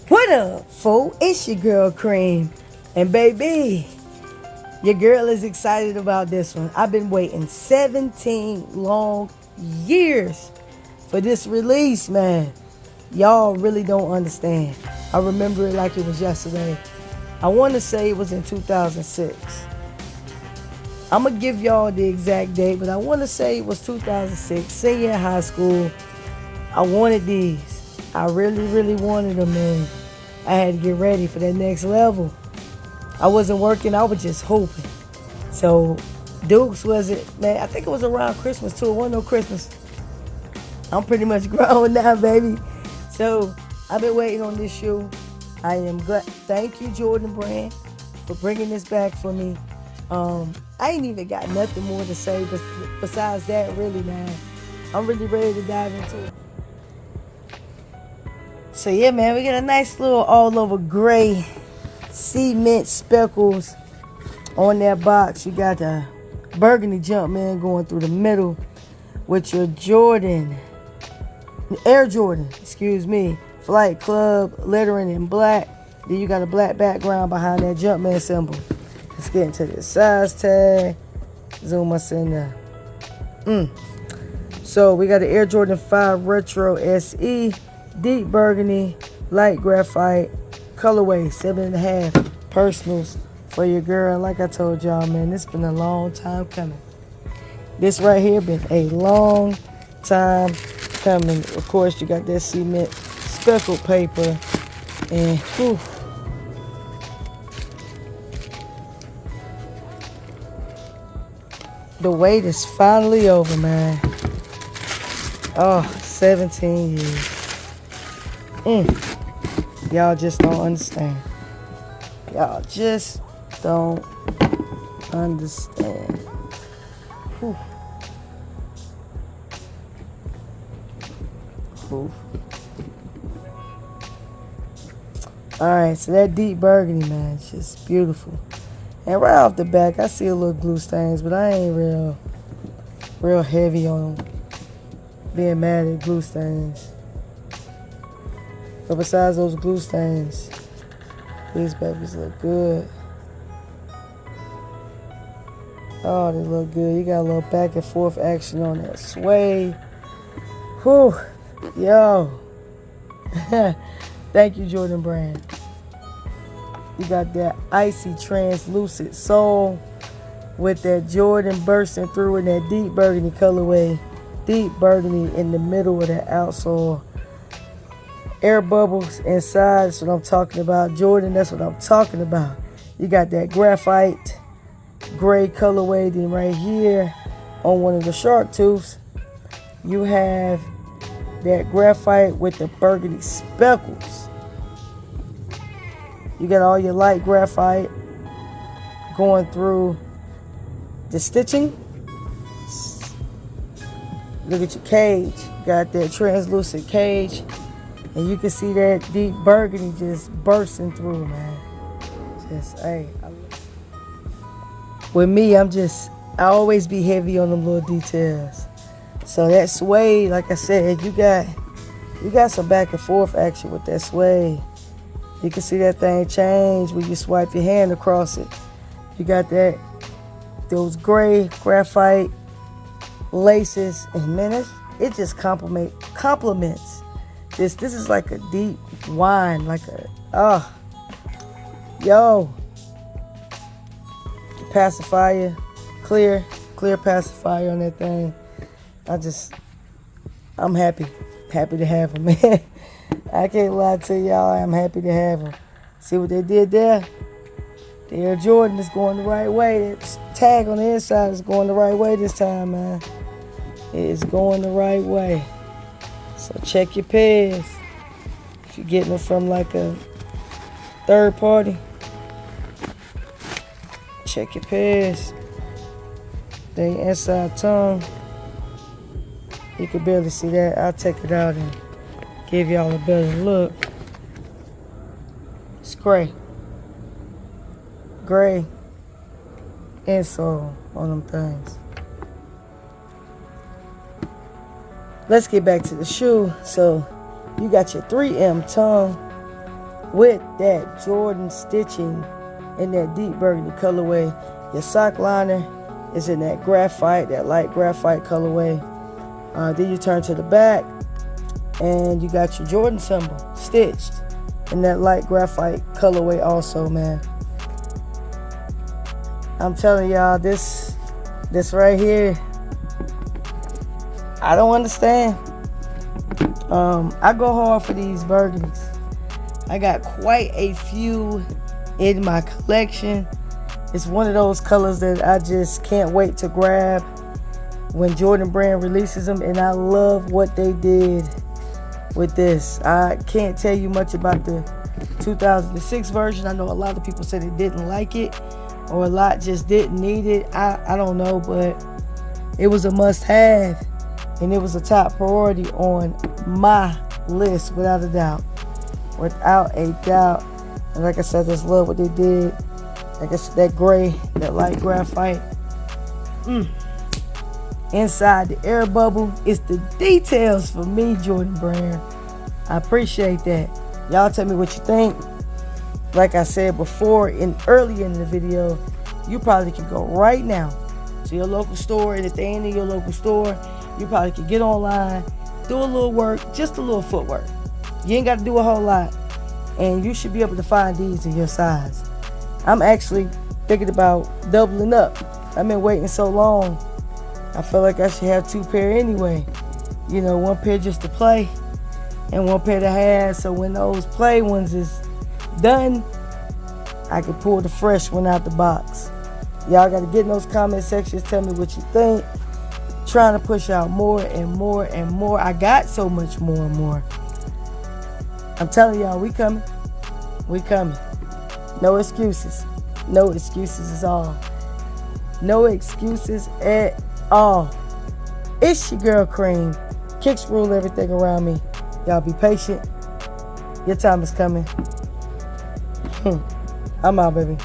What up, fool? It's your girl Cream. And baby, your girl is excited about this one. I've been waiting 17 long years for this release, man. Y'all really don't understand. I remember it like it was yesterday. I want to say it was in 2006. I'm going to give y'all the exact date, but I want to say it was 2006, senior in high school. I wanted these. I really wanted them, man. I had to get ready for that next level. I wasn't working, I was just hoping. So Dukes was it, man, I think it was around Christmas too. It wasn't no Christmas. I'm pretty much grown now, baby. So I've been waiting on this shoe. I am glad. Thank you, Jordan Brand, for bringing this back for me. I ain't even got nothing more to say besides that, really, man. I'm really ready to dive into it. So yeah, man, we got a nice little all over gray cement speckles on that box. You got the Burgundy Jumpman going through the middle with your Air Jordan, Flight Club lettering in black. Then you got a black background behind that Jumpman symbol. Let's get into this size tag. Zoom us in there. So we got the Air Jordan 5 Retro SE, deep burgundy, light graphite, colorway 7.5 personals for your girl. And like I told y'all, man, this been a long time coming. This right here been a long time coming. Of course, you got that cement speckled paper, and whew, the wait is finally over, man. Oh, 17 years. Y'all just don't understand. Y'all just don't understand. Whew. Whew. Alright, so that deep burgundy, man, it's just beautiful. And right off the back, I see a little glue stains, but I ain't real heavy on being mad at glue stains. But besides those glue stains, these babies look good. Oh, they look good. You got a little back and forth action on that suede. Whew. Yo. Thank you, Jordan Brand. You got that icy translucent sole with that Jordan bursting through in that deep burgundy colorway. Deep burgundy in the middle of that outsole. Air bubbles inside, that's what I'm talking about. Jordan, that's what I'm talking about. You got that graphite gray colorway. Then right here on one of the shark tooths, you have that graphite with the burgundy speckles. You got all your light graphite going through the stitching. Look at your cage. You got that translucent cage. And you can see that deep burgundy just bursting through, man. Just, hey. With me, I always be heavy on them little details. So that suede, like I said, you got some back and forth action with that suede. You can see that thing change when you swipe your hand across it. You got those gray graphite laces, and man, it just complements. This is like a deep wine, like yo. The pacifier, clear pacifier on that thing. I'm happy to have them, man. I can't lie to y'all, I'm happy to have them. See what they did there? The Air Jordan is going the right way. That tag on the inside is going the right way this time, man. It is going the right way. So check your pairs. If you're getting it from like a third party, check your pairs. The inside tongue, you can barely see that. I'll take it out and give y'all a better look. It's gray insole on them things. Let's get back to the shoe. So you got your 3M tongue with that Jordan stitching in that deep burgundy colorway. Your sock liner is in that graphite, that light graphite colorway. Then you turn to the back and you got your Jordan symbol stitched in that light graphite colorway also, man. I'm telling y'all, this right here, I don't understand. I go hard for these burgundies. I got quite a few in my collection. It's one of those colors that I just can't wait to grab when Jordan Brand releases them, and I love what they did with this. I can't tell you much about the 2006 version. I know a lot of people said they didn't like it, or a lot just didn't need it. I don't know, but it was a must-have, and it was a top priority on my list without a doubt. Without a doubt. And like I said, I just love what they did. Like I said, that gray, that light graphite. Inside the air bubble, it's the details for me, Jordan Brand. I appreciate that. Y'all tell me what you think. Like I said before, earlier in the video, you probably can go right now to your local store, and if they ain't in your local store, you probably can get online, do a little work, just a little footwork. You ain't got to do a whole lot, and you should be able to find these in your size. I'm actually thinking about doubling up. I've been waiting so long. I feel like I should have 2 pair anyway. You know, 1 pair just to play and 1 pair to have, so when those play ones is done, I can pull the fresh one out the box. Y'all got to get in those comment sections, tell me what you think. Trying to push out more and more and more. I got so much more and more. I'm telling y'all, we coming. We coming. No excuses. No excuses at all. No excuses at all. It's your girl Cream. Kicks rule everything around me. Y'all be patient. Your time is coming. I'm out, baby.